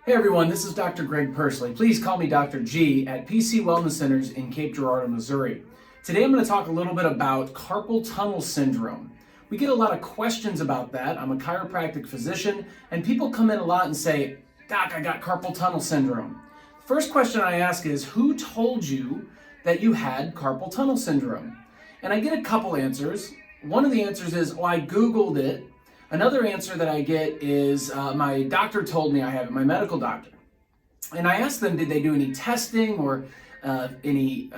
Hey everyone, this is Dr. Greg Pursley. Please call me Dr. G at PC Wellness Centers in Cape Girardeau, Missouri. Today I'm going to talk a little bit about carpal tunnel syndrome. We get a lot of questions about that. I'm a chiropractic physician, and people come in a lot and say, Doc, I got carpal tunnel syndrome. First question I ask is, who told you that you had carpal tunnel syndrome? And I get a couple answers. One of the answers is, I Googled it. Another answer that I get is my doctor told me I have it, my medical doctor. And I asked them, did they do any testing or any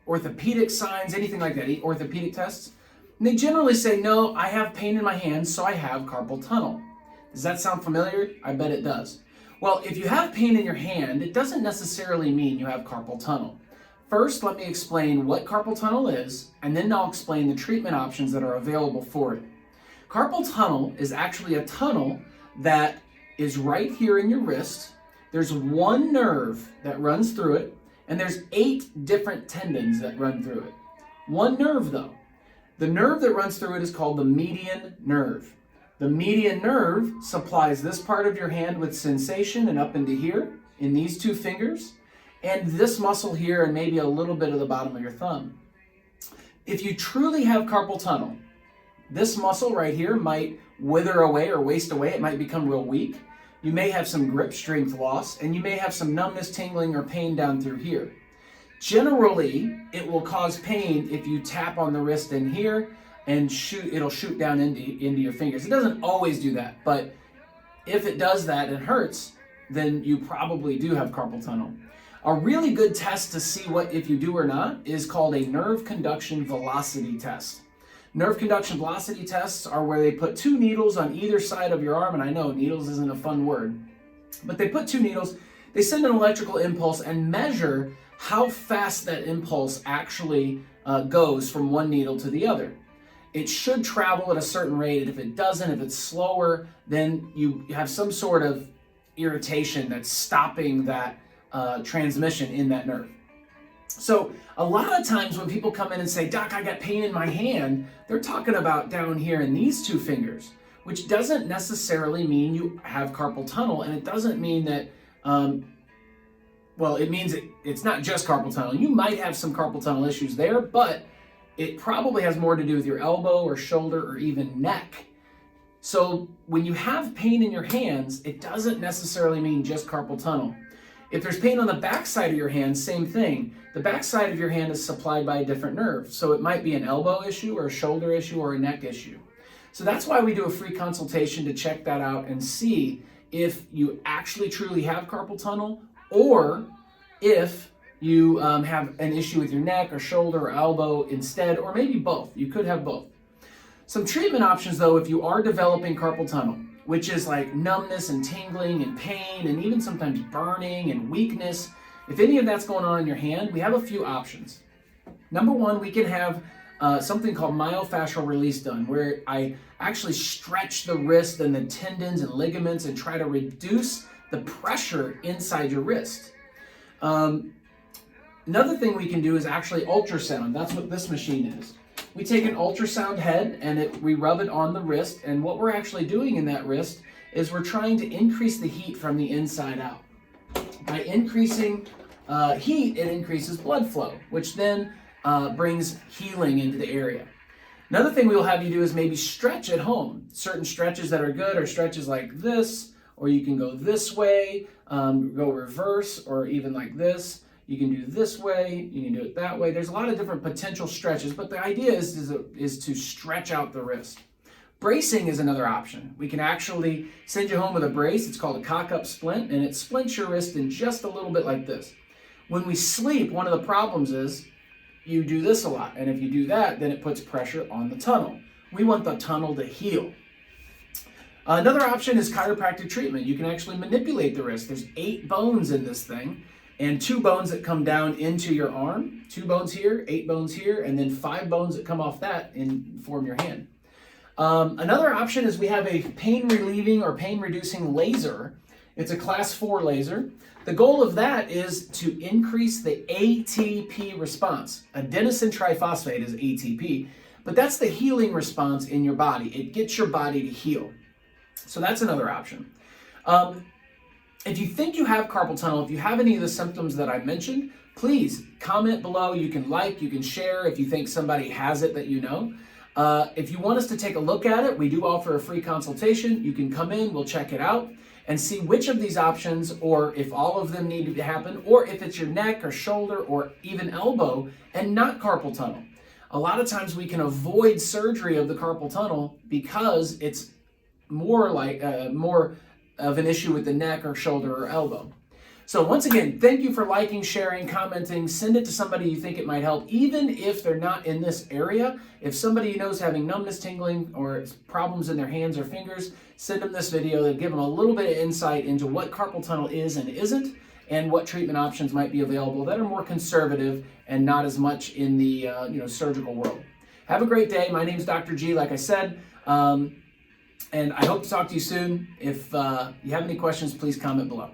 orthopedic signs, anything like that, orthopedic tests? And they generally say, no, I have pain in my hands, so I have carpal tunnel. Does that sound familiar? I bet it does. Well, if you have pain in your hand, it doesn't necessarily mean you have carpal tunnel. First, let me explain what carpal tunnel is, and then I'll explain the treatment options that are available for it. Carpal tunnel is actually a tunnel that is right here in your wrist. There's one nerve that runs through it, and there's 8 different tendons that run through it. One nerve though. The nerve that runs through it is called the median nerve. The median nerve supplies this part of your hand with sensation and up into here, in these 2 fingers, and this muscle here and maybe a little bit of the bottom of your thumb. If you truly have carpal tunnel, this muscle right here might wither away or waste away. It might become real weak. You may have some grip strength loss, and you may have some numbness, tingling, or pain down through here. Generally, it will cause pain if you tap on the wrist in here and it'll shoot down into your fingers. It doesn't always do that, but if it does that and hurts, then you probably do have carpal tunnel. A really good test to see if you do or not is called a nerve conduction velocity test. Nerve conduction velocity tests are where they put 2 needles on either side of your arm, and I know needles isn't a fun word, but they put 2 needles, they send an electrical impulse and measure how fast that impulse actually goes from one needle to the other. It should travel at a certain rate, and if it doesn't, if it's slower, then you have some sort of irritation that's stopping that transmission in that nerve. So a lot of times when people come in and say, Doc, I got pain in my hand, they're talking about down here in these 2 fingers, which doesn't necessarily mean you have carpal tunnel, and it doesn't mean that, it means it's not just carpal tunnel. You might have some carpal tunnel issues there, but it probably has more to do with your elbow or shoulder or even neck. So when you have pain in your hands, it doesn't necessarily mean just carpal tunnel. If there's pain on the back side of your hand, same thing. The back side of your hand is supplied by a different nerve. So it might be an elbow issue or a shoulder issue or a neck issue. So that's why we do a free consultation to check that out and see if you actually truly have carpal tunnel, or if you have an issue with your neck or shoulder or elbow instead, or maybe both. You could have both. Some treatment options though, if you are developing carpal tunnel, which is like numbness and tingling and pain and even sometimes burning and weakness. If any of that's going on in your hand, we have a few options. Number one, we can have something called myofascial release done, where I actually stretch the wrist and the tendons and ligaments and try to reduce the pressure inside your wrist. Another thing we can do is actually ultrasound. That's what this machine is. We take an ultrasound head and we rub it on the wrist, and what we're actually doing in that wrist is we're trying to increase the heat from the inside out. By increasing heat, it increases blood flow, which then brings healing into the area. Another thing we'll have you do is maybe stretch at home. Certain stretches that are good are stretches like this, or you can go this way, go reverse, or even like this. You can do this way, you can do it that way. There's a lot of different potential stretches, but the idea is to stretch out the wrist. Bracing is another option. We can actually send you home with a brace. It's called a cock-up splint, and it splints your wrist in just a little bit like this. When we sleep, one of the problems is you do this a lot, and if you do that, then it puts pressure on the tunnel. We want the tunnel to heal. Another option is chiropractic treatment. You can actually manipulate the wrist. There's 8 bones in this thing, and 2 bones that come down into your arm, 2 bones here, 8 bones here, and then 5 bones that come off that and form your hand. Another option is we have a pain relieving or pain reducing laser. It's a class 4 laser. The goal of that is to increase the ATP response. Adenosine triphosphate is ATP, but that's the healing response in your body. It gets your body to heal. So that's another option. If you think you have carpal tunnel, if you have any of the symptoms that I mentioned, please comment below. You can like, you can share if you think somebody has it that you know. If you want us to take a look at it, we do offer a free consultation. You can come in, we'll check it out and see which of these options, or if all of them need to happen, or if it's your neck or shoulder or even elbow and not carpal tunnel. A lot of times we can avoid surgery of the carpal tunnel because it's more of an issue with the neck or shoulder or elbow. So once again, thank you for liking, sharing, commenting. Send it to somebody you think it might help, even if they're not in this area. If somebody you know is having numbness, tingling, or problems in their hands or fingers, send them this video to give them a little bit of insight into what carpal tunnel is and isn't, and what treatment options might be available that are more conservative and not as much in the surgical world. Have a great day. My name is Dr. G, like I said, and I hope to talk to you soon. If you have any questions, please comment below.